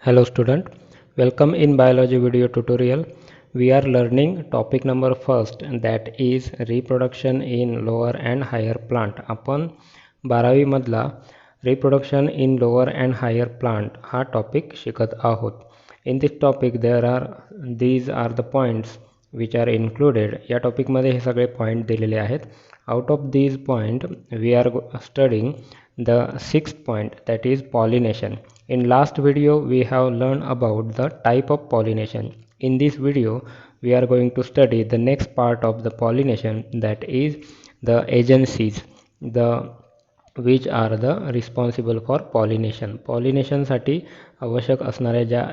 Hello student, welcome in biology video tutorial. We are learning topic number first, that is reproduction in lower and higher plant. आपण 12वी मधला reproduction in lower and higher plant हा topic शिकत आहोत. In this topic these are the points which are included. या topic मध्ये हे सगळे पॉइंट दिलेले आहेत. Out of these point we are studying the sixth point, that is pollination. In last video we have learned about the type of pollination. In this video we are going to study the next part of the pollination, that is the agencies which are the responsible for pollination. Pollination साठी आवश्यक असणाऱ्या ज्या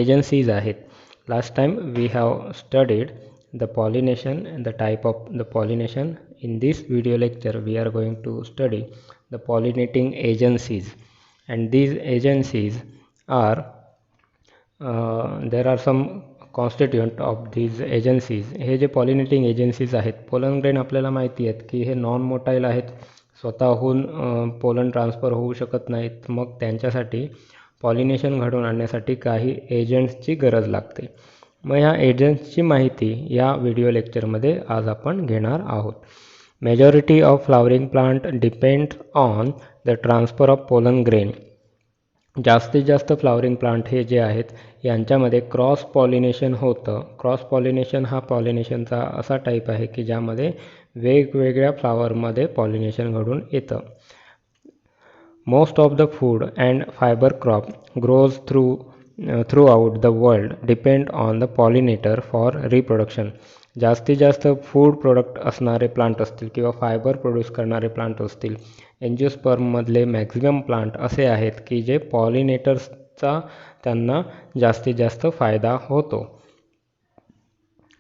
agencies आहेत. Last time we have studied the pollination and the type of the pollination. In this video lecture we are going to study the pollinating agencies, and these agencies are there are some constituent of these agencies. हे जे pollinating agencies आहेत, pollen grain आपल्याला माहिती आहेत की हे non motile आहेत, स्वतःहून पोलन ट्रान्सफर होऊ शकत नाहीत. मग त्यांच्यासाठी पॉलिनेशन घडवून आणण्यासाठी काही एजंट्सची गरज लागते. मग ह्या एजंट्सची माहिती या व्हिडिओ लेक्चरमध्ये आज आपण घेणार आहोत. Majority of flowering plant depend on the transfer of pollen grain. जास्तीत जास्त फ्लावरिंग प्लांट हे जे आहेत यांच्यामध्ये क्रॉस पॉलिनेशन होतं. क्रॉस पॉलिनेशन हा पॉलिनेशनचा असा टाईप आहे की ज्यामध्ये वेगवेगळ्या फ्लावरमध्ये पॉलिनेशन घडून येतं. Most of the food and fibre crop grows throughout the world depend on the pollinator for reproduction. जास्तीत जास्त फूड प्रोडक्ट असणारे प्लांट असतील किंवा फायबर प्रोड्यूस करणारे प्लांट असतील, एन्जिओस्पर्ममधले मॅक्झिमम प्लांट असे आहेत की जे पॉलिनेटर्सचा त्यांना जास्तीत जास्त फायदा होतो.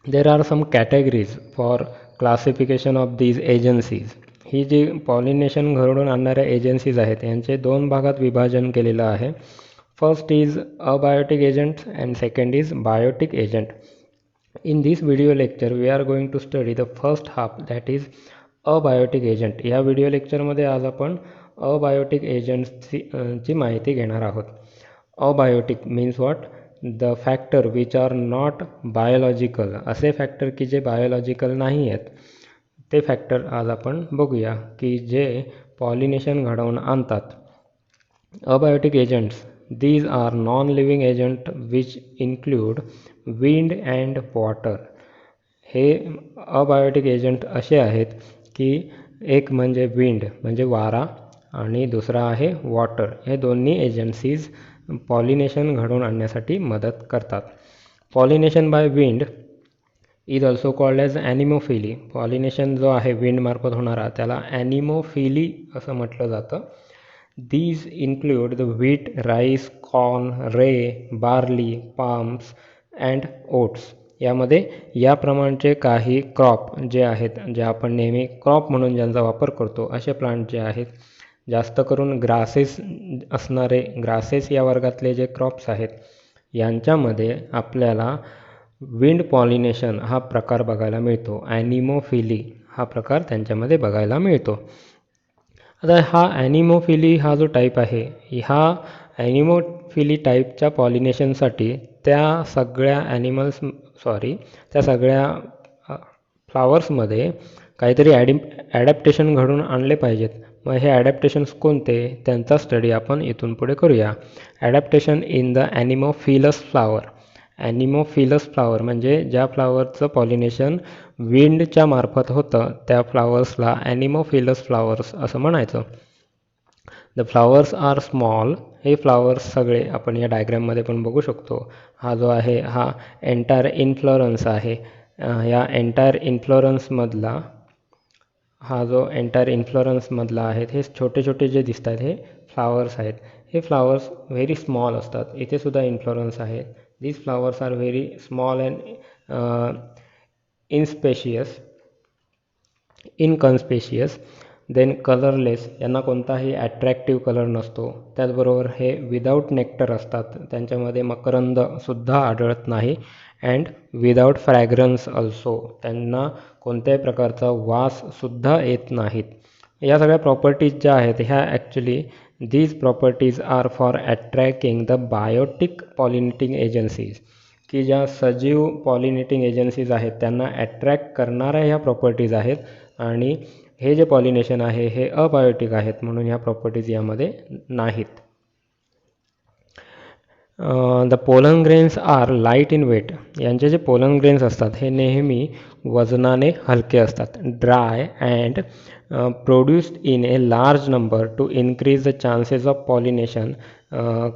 There are some categories for classification of these agencies. ही जी पॉलिनेशन घडवून आणणाऱ्या एजन्सीज आहेत यांचे दोन भागात विभाजन केलेलं आहे. First is abiotic agent and second is biotic agent. In this video lecture we are going to study the first half, that is abiotic agent. या व्हिडिओ लेक्चरमध्ये आज आपण अबायोटिक एजंट्सची माहिती घेणार आहोत. Abiotic means what? The factor which are not biological. असे factor की जे बायोलॉजिकल नाही आहेत ते फॅक्टर आज आपण बघूया की जे पॉलिनेशन घडवून आणतात. Abiotic agents, these are non-living agent which include wind and water. हे अबायोटिक एजंट असे आहेत की एक म्हणजे विंड म्हणजे वारा आणि दुसरा आहे वॉटर. हे दोन्ही एजन्सीज पॉलिनेशन घडवून आणण्यासाठी मदत करतात. Pollination by wind is also called as anemophily. Pollination जो आहे विंडमार्फत होणारा त्याला ॲनिमोफिली असं म्हटलं जातं. These include the wheat, rice, corn, rye, barley, palms and oats. यामध्ये या प्रमाणचे काही क्रॉप जे आहेत, जे आपण नेहमी क्रॉप म्हणून ज्यांचा वापर करतो असे प्लांट जे आहेत, जास्त करून ग्रासेस असणारे, ग्रासेस या वर्गातले जे क्रॉप्स आहेत यांच्यामध्ये आपल्याला विंड पॉलिनेशन हा प्रकार बघायला मिळतो. ॲनिमोफिली हा प्रकार त्यांच्यामध्ये बघायला मिळतो. आता हा ॲनिमोफिली हा जो टाईप आहे, ह्या ॲनिमोफिली टाईपच्या पॉलिनेशनसाठी त्या सगळ्या फ्लावर्समध्ये काहीतरी ॲडॅप्टेशन घडून आणले पाहिजेत. मग हे ॲडॅप्टेशन्स कोणते त्यांचा स्टडी आपण इथून पुढे करूया. Adaptation in the anemophilous flower. Anemophilous flower म्हणजे ज्या फ्लावरचं पॉलिनेशन विंडच्या मार्फत होतं त्या फ्लावर्सला ॲनिमोफिलस फ्लावर्स असं म्हणायचं. The flowers are small. हे फ्लावर्स सगळे आपण या डायग्राममध्ये पण बघू शकतो. हा जो आहे हा एंटायर इन्फ्लोरन्स आहे. या एंटायर इन्फ्लोरन्समधला हा जो एंटायर इन्फ्लोरन्समधला आहेत हे छोटे छोटे जे दिसत आहेत हे फ्लावर्स आहेत. हे फ्लावर्स व्हेरी स्मॉल असतात. इथे सुद्धा इन्फ्लोरन्स आहे. These flowers are very small and inconspicuous, then colorless. यांना कोणताही अट्रॅक्टिव्ह कलर नसतो. त्याचबरोबर हे विदाऊट नेक्टर असतात. त्यांच्यामध्ये मकरंद सुद्धा आढळत नाही. And without fragrance also. त्यांना कोणत्याही प्रकारचा वास सुद्धा येत नाहीत. या सगळ्या प्रॉपर्टीज ज्या आहेत ह्या actually These properties are for attracting the biotic pollinating agencies, की ज्या सजीव पॉलिनेटिंग एजन्सीज आहेत त्यांना अट्रॅक्ट करणाऱ्या ह्या प्रॉपर्टीज आहेत, आणि हे जे पॉलिनेशन आहे हे अबायोटिक आहेत म्हणून ह्या प्रॉपर्टीज यामध्ये नाहीत. The pollen grains are light in weight. यांचे जे पोलन ग्रेन्स असतात हे नेहमी वजनाने हलके असतात. Dry and produced in a large number two increase the chances of pollination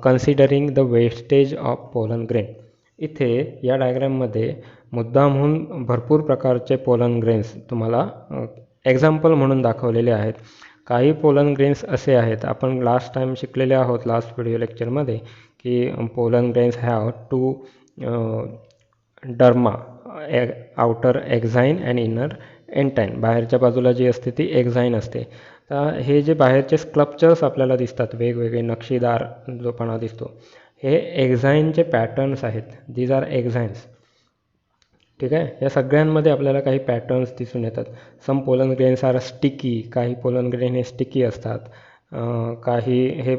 considering the wastage of pollen grain. इथे या डायग्रॅममध्ये मुद्दामहून भरपूर प्रकारचे पोलन ग्रेन्स तुम्हाला एक्झाम्पल म्हणून दाखवलेले आहेत. काही पोलन ग्रेन्स असे आहेत, आपण लास्ट टाईम शिकलेले आहोत लास्ट व्हिडिओ लेक्चरमध्ये, की pollen grains have two derma, outer exine and inner intine. बाहेरच्या बाजूला जी असते ती एक्झाईन असते. तर हे जे बाहेरचे स्कल्पचर्स आपल्याला दिसतात, वेगवेगळे नक्षीदार जोपणा दिसतो, हे एक्झाईनचे पॅटर्न्स आहेत. These are exines. ठीक आहे. या सगळ्यांमध्ये आपल्याला काही पॅटर्न्स दिसून येतात. Some pollen grains are sticky. काही पोलन ग्रेन हे स्टिकी असतात, काही हे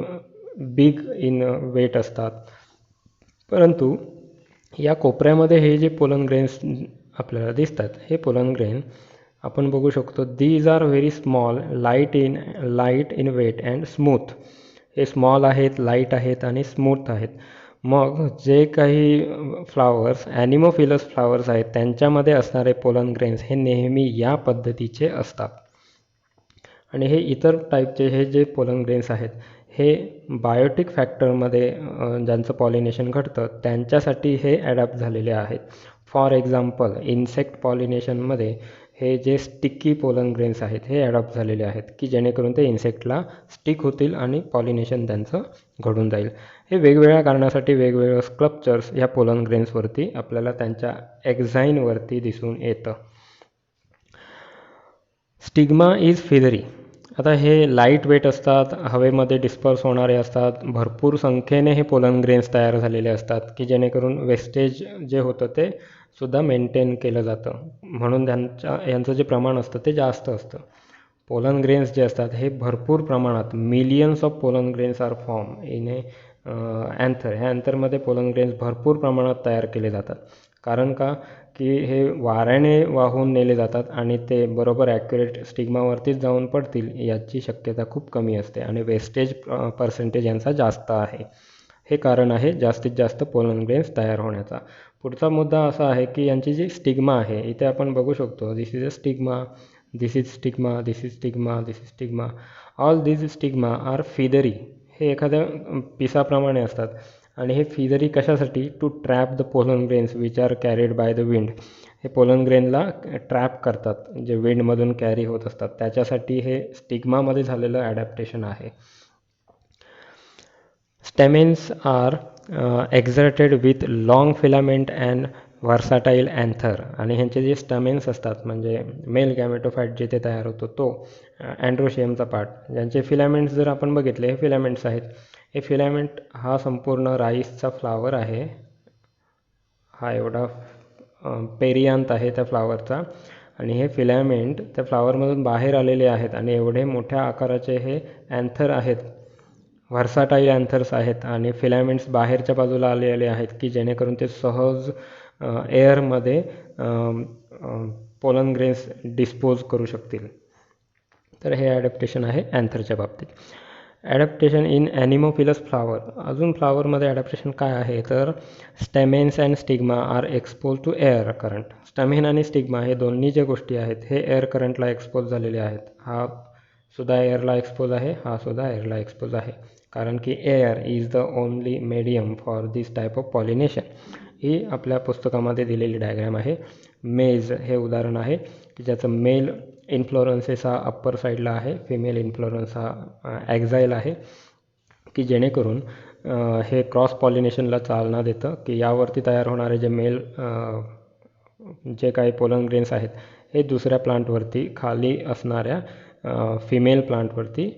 बिग इन वेट असतात. परंतु या कोपऱ्यामध्ये हे जे पोलन ग्रेन्स आपल्याला दिसतात हे पोलन ग्रेन आपण बघू शकतो. These are very small, light in weight and smooth. हे स्मॉल आहेत, लाईट आहेत आणि स्मूथ आहेत. मग जे काही फ्लावर्स ॲनिमोफिलस फ्लावर्स आहेत त्यांच्यामध्ये असणारे पोलन ग्रेन्स हे नेहमी या पद्धतीचे असतात. आणि हे इतर टाईपचे हे जे पोलन ग्रेन्स आहेत हे बायोटिक फॅक्टरमध्ये ज्यांचं पॉलिनेशन घडतं त्यांच्यासाठी हे ॲडॅप्ट झालेले आहेत. फॉर एक्झाम्पल इन्सेक्ट पॉलिनेशनमध्ये हे जे स्टिकी पोलन ग्रेन्स आहेत हे ॲडॉप्ट झालेले आहेत, की जेणेकरून ते इन्सेक्टला स्टिक होतील आणि पॉलिनेशन त्यांचं घडून जाईल. हे वेगवेगळ्या कारणासाठी वेगवेगळं स्कल्पचर्स ह्या पोलन ग्रेन्सवरती आपल्याला त्यांच्या एक्झाईनवरती दिसून येतं. Stigma is feathery. आता हे लाईट वेट असतात, हवेमध्ये डिस्पर्स होणारे असतात, भरपूर संख्येने हे पोलन ग्रेन्स तयार झालेले असतात, की जेणेकरून वेस्टेज जे होतं ते सुद्धा मेंटेन केलं जातं, म्हणून यांचं जे प्रमाण असतं ते जास्त असतं. पोलन ग्रेन्स जे असतात हे भरपूर प्रमाणात millions of pollen grains are form in a anther. ह्या अँथरमध्ये पोलन ग्रेन्स भरपूर प्रमाणात तयार केले जातात. कारण का, की हे वाऱ्याने वाहून नेले जातात आणि ते बरोबर ॲक्युरेट स्टिग्मावरतीच जाऊन पडतील याची शक्यता खूप कमी असते आणि वेस्टेज पर्सेंटेज यांचा जास्त आहे. हे कारण आहे जास्तीत जास्त पोलन ग्रेन्स तयार होण्याचा. पुढचा मुद्दा असा आहे की यांची जी स्टिग्मा आहे, इथे आपण बघू शकतो this is a stigma, this is stigma, this is stigma, this is stigma. All this stigma are feathery. हे एखाद्या पिसाप्रमाणे असतात आणि हे फिदरी कशासाठी? To trap the pollen grains which are carried by the wind. हे पोलन ग्रेनला trap करतात, जे विंडमधून कॅरी होत असतात, त्याच्यासाठी हे स्टिग्मामध्ये झालेलं ॲडॅप्टेशन आहे. Stamens are exserted with long filament and versatile anther. आणि ह्यांचे जे स्टमेन्स असतात म्हणजे मेल गॅमेटोफाईट जिथे तयार होतो तो अँड्रोशियमचा पार्ट, ज्यांचे फिलामेंट्स जर आपण बघितले हे फिलामेंट्स आहेत. हे फिलामेंट हा संपूर्ण राईसचा फ्लावर आहे. हा एवढा पेरियांत आहे त्या फ्लावरचा आणि हे फिलामेंट त्या फ्लावरमधून बाहेर आलेले आहेत आणि एवढे मोठ्या आकाराचे हे अँथर आहेत, व्हर्साटाईल अँथर्स आहेत आणि फिलामेंट्स बाहेरच्या बाजूला आलेले आहेत, की जेणेकरून ते सहज एअरमध्ये पोलन ग्रेन्स डिस्पोज करू शकतील. तर हे ॲडॅप्टेशन आहे अँथरच्या बाबतीत. Adaptation in anemophilous flower. अजून फ्लावरमध्ये ॲडॅप्टेशन काय आहे तर stamens and stigma are expose to air current. Stamen आणि स्टिग्मा हे दोन्ही ज्या गोष्टी आहेत हे एअर करंटला एक्सपोज झालेले आहेत. हा सुद्धा एअरला एक्सपोज आहे, हा सुद्धा एअरला एक्सपोज आहे, कारण की air is the only medium for this type of pollination. ही आपल्या पुस्तकामध्ये दिलेली डायग्रॅम आहे. मेज हे उदाहरण आहे की ज्याचं मेल इन्फ्लोरन्सेस हा अप्पर साईडला आहे, फिमेल इन्फ्लोरन्स हा ॲक्झाईल आहे, की जेणेकरून हे क्रॉस पॉलिनेशनला चालना देतं, की यावरती तयार होणारे जे मेल जे काही पोलन ग्रेन्स आहेत हे दुसऱ्या प्लांटवरती खाली असणाऱ्या फिमेल प्लांटवरती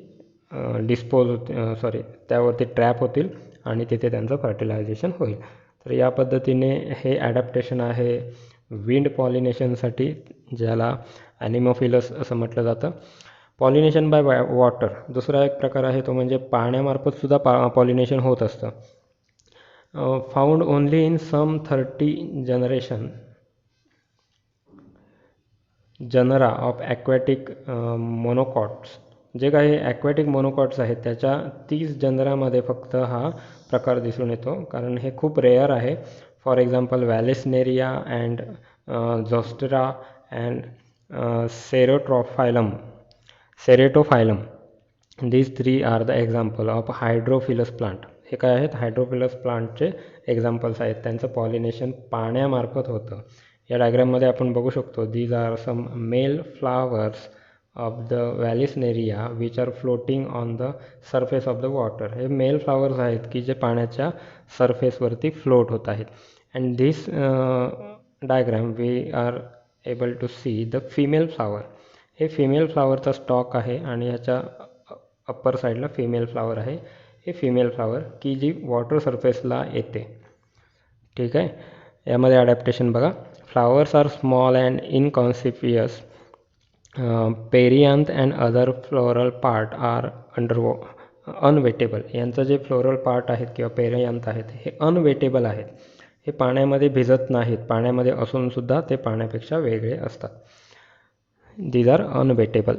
त्यावरती ट्रॅप होतील आणि तिथे त्यांचं फर्टिलायझेशन होईल. तर या पद्धतीने हे ॲडॅप्टेशन आहे विंड पॉलिनेशनसाठी, ज्याला ॲनिमोफिलस असं म्हटलं जातं. पॉलिनेशन बाय वॉटर दुसरा एक प्रकार आहे तो म्हणजे पाण्यामार्फत सुद्धा पॉलिनेशन होत असतं. Found only in some 30 genera of aquatic monocots. जे काही ॲक्वॅटिक मोनोकॉट्स आहेत त्याच्या 30 जनरामध्ये फक्त हा प्रकार दिसून येतो, कारण हे खूप रेअर आहे. For example Vallisneria and Zostera and Ceratophyllum. These 3 are the example of hydrophilous plant. हे काय आहेत? हायड्रोफिलस प्लांटचे एक्झाम्पल्स आहेत. त्यांचं पॉलिनेशन पाण्यामार्फत होतं. या डायग्राममध्ये आपण बघू शकतो, these are some male flowers of the Vallisneria which are floating on the surface of the water. हे मेल फ्लावर्स आहेत की जे पाण्याच्या सरफेसवरती फ्लोट होत आहेत. And this diagram we are able to see the female flower. हे female फ्लावरचा स्टॉक आहे आणि ह्याच्या अप्पर साईडला फिमेल फ्लावर आहे. हे फिमेल फ्लावर की जी वॉटर सरफेसला येते. ठीक आहे. यामध्ये अडॅप्टेशन बघा. Flowers are small and inconspicuous. Perianth and other floral part are unwettable. यांचं जे फ्लोरल पार्ट आहेत किंवा पेरियांथ आहेत हे अनवेटेबल आहेत. हे पाण्यामध्ये भिजत नाहीत. पाण्यामध्ये असूनसुद्धा ते पाण्यापेक्षा वेगळे असतात. These are unwettable.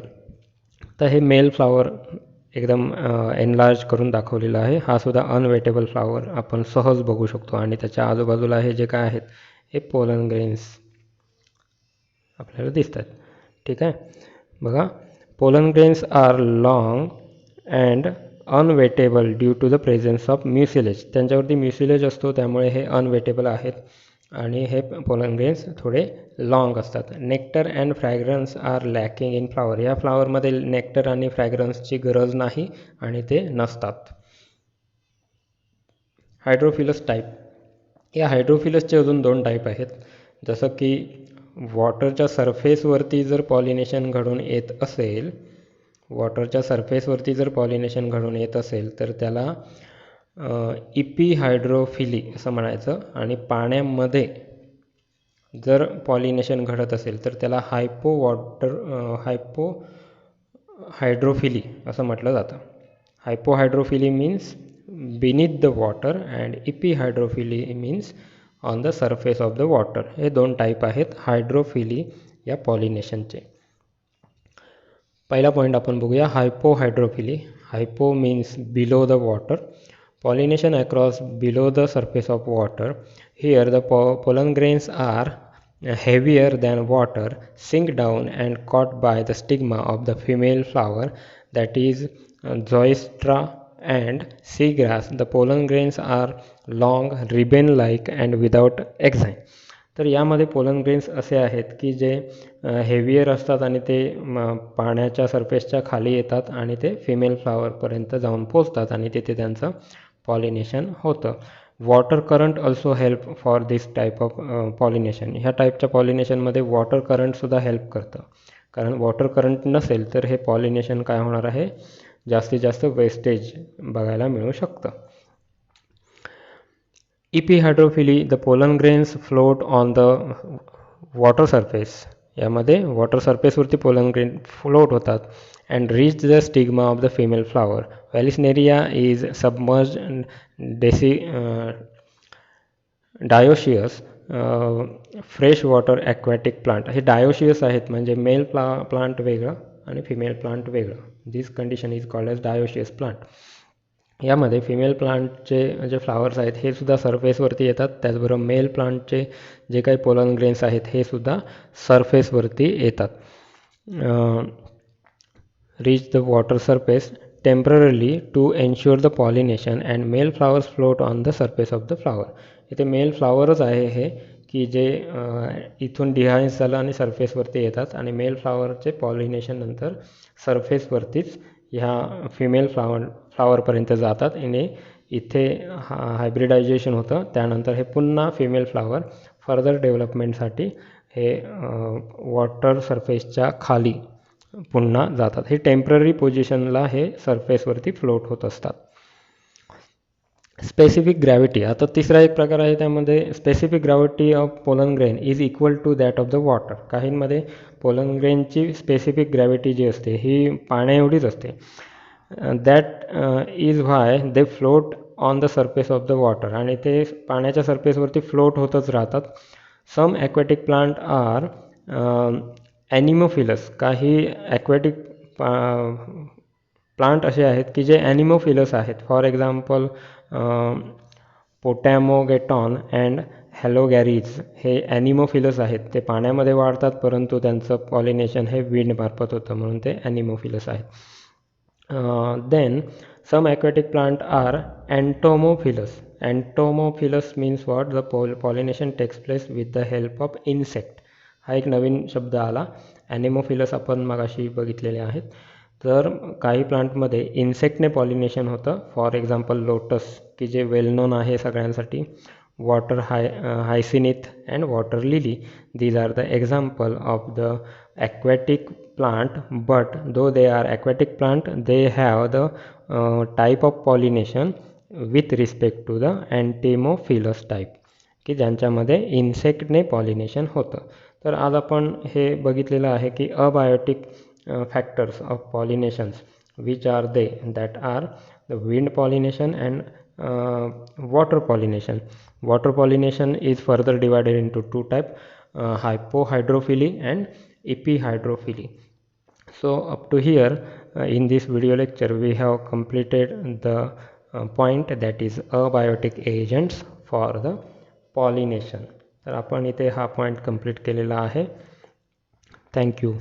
तर हे मेल फ्लावर एकदम एनलार्ज करून दाखवलेलं आहे. हा सुद्धा अनवेटेबल फ्लावर आपण सहज बघू शकतो. आणि त्याच्या आजूबाजूला हे जे काय आहेत हे पोलन ग्रेन्स आपल्याला दिसतात. ठीक आहे. बघा, pollen grains are long and unwettable due to the presence of mucilage. त्यांच्यावरती म्युसिलेज असतो त्यामुळे हे अनवेटेबल आहेत. आणि हे पोलन ग्रेन्स थोडे लॉंग असतात. Nectar and fragrance are lacking in flower. या फ्लावरमध्ये नेक्टर आणि फ्रॅग्रन्सची गरज नाही आणि ते नसतात. हायड्रोफिलस टाईप. या हायड्रोफिलसचे अजून 2 टाईप आहेत. जसं की वॉटरच्या सरफेसवरती जर पॉलिनेशन घडून येत असेल, तर त्याला इपिहायड्रोफिली असं म्हणायचं. आणि पाण्यामध्ये जर पॉलिनेशन घडत असेल तर त्याला हायपोहायड्रोफिली असं म्हटलं जातं. Hypohydrophily means beneath the water and epihydrophily means on the surface of the water. हे 2 टाईप आहेत हायड्रोफिली या पॉलिनेशनचे. पहिला पॉईंट आपण बघूया, hypohydrophily. Hypo means below the water. Pollination across below the surface of water. Here the pollen grains are heavier than water, sink down and caught by the stigma of the female flower, that is zoystra and seagrass. The pollen grains are long, ribbon-like and without exine. तर यामध्ये pollen grains असे आहेत की जे heavier असतात आणि ते पाण्याच्या सरफेसच्या खाली येतात आणि ते फिमेल फ्लावरपर्यंत जाऊन पोचतात आणि तिथे त्यांचं पॉलिनेशन होतं. Water current also help for this type of pollination. ह्या टाईपच्या पॉलिनेशनमध्ये वॉटर करंटसुद्धा हेल्प करतं. कारण वॉटर करंट नसेल तर हे पॉलिनेशन काय होणार आहे, जास्तीत जास्त वेस्टेज बघायला मिळू शकतं. Epihydrophily. The pollen grains float on the water surface. यामध्ये वॉटर सरफेसवरती पोलन ग्रेन फ्लोट होतात. And reach the stigma of the female flower. Vallisneria is submerge dioecious fresh water aquatic plant. हे डायोशियस आहेत म्हणजे male plant वेगळं आणि female plant वेगळं. This condition is called as dioecious plant. यामध्ये female प्लांटचे जे फ्लावर्स आहेत हे सुद्धा सरफेसवरती येतात. त्याचबरोबर मेल प्लांटचे जे काही पोलन ग्रेन्स आहेत हे सुद्धा सरफेसवरती येतात. Reach the water surface temporarily to ensure the pollination and male flowers float on the surface of the flower. इथे मेल फ्लावरच आहे हे की जे इथून डिहायन्स झालं आणि सरफेसवरती येतात आणि मेल फ्लावरचे पॉलिनेशन नंतर सरफेसवरतीच ह्या फिमेल फ्लावरपर्यंत जातात आणि इथे हायब्रिडायझेशन होतं. त्यानंतर हे पुन्हा फिमेल फ्लावर फर्दर डेव्हलपमेंटसाठी हे वॉटर सरफेसच्या खाली पुन्हा जातात. हे टेम्पररी पोझिशनला हे सरफेसवरती फ्लोट होत असतात. स्पेसिफिक ग्रॅव्हिटी, आता तिसरा एक प्रकार आहे त्यामध्ये specific gravity of pollen grain is equal to that of the water. काहींमध्ये पोलन ग्रेनची स्पेसिफिक ग्रॅव्हिटी जी असते ही पाण्या एवढीच असते. That is why they float on the surface of the water, आणि ते पाण्याच्या सरफेसवरती फ्लोट होतच राहतात. Some aquatic plant are anemophilous, काही ॲक्वॅटिक प्लांट असे आहेत की जे ॲनिमोफिलस आहेत. For example Potamogeton and Haloragis हे ॲनिमोफिलस आहेत. ते पाण्यामध्ये वाढतात परंतु त्यांचं पॉलिनेशन हे विंडमार्फत होतं म्हणून ते ॲनिमोफिलस आहेत. Then some aquatic plant are entomophilous. Entomophilous means what? The pollination takes place with the help of insect. हा एक नवीन शब्द आला. ॲनिमोफिलस आपण मगाशी बघितलेले आहेत. तर काही प्लांटमध्ये इन्सेक्टने पॉलिनेशन होतं. फॉर एक्झाम्पल लोटस की जे वेल नोन आहे सगळ्यांसाठी. Water hyacinth and water lily, these are the example of the aquatic plant, but though they are aquatic plant they have the type of pollination with respect to the entomophilous type, की ज्यांच्यामध्ये इन्सेक्टने pollination होतं. तर आज आपण हे बघितलेलं आहे की abiotic factors of pollinations which are they, that are the wind pollination and water pollination. Water pollination is further divided into two types, hypohydrophily and epihydrophily. So up to here in this video lecture we have completed the point, that is abiotic agents for the pollination. तर आपण इथे हा point complete केलेला आहे. Thank you.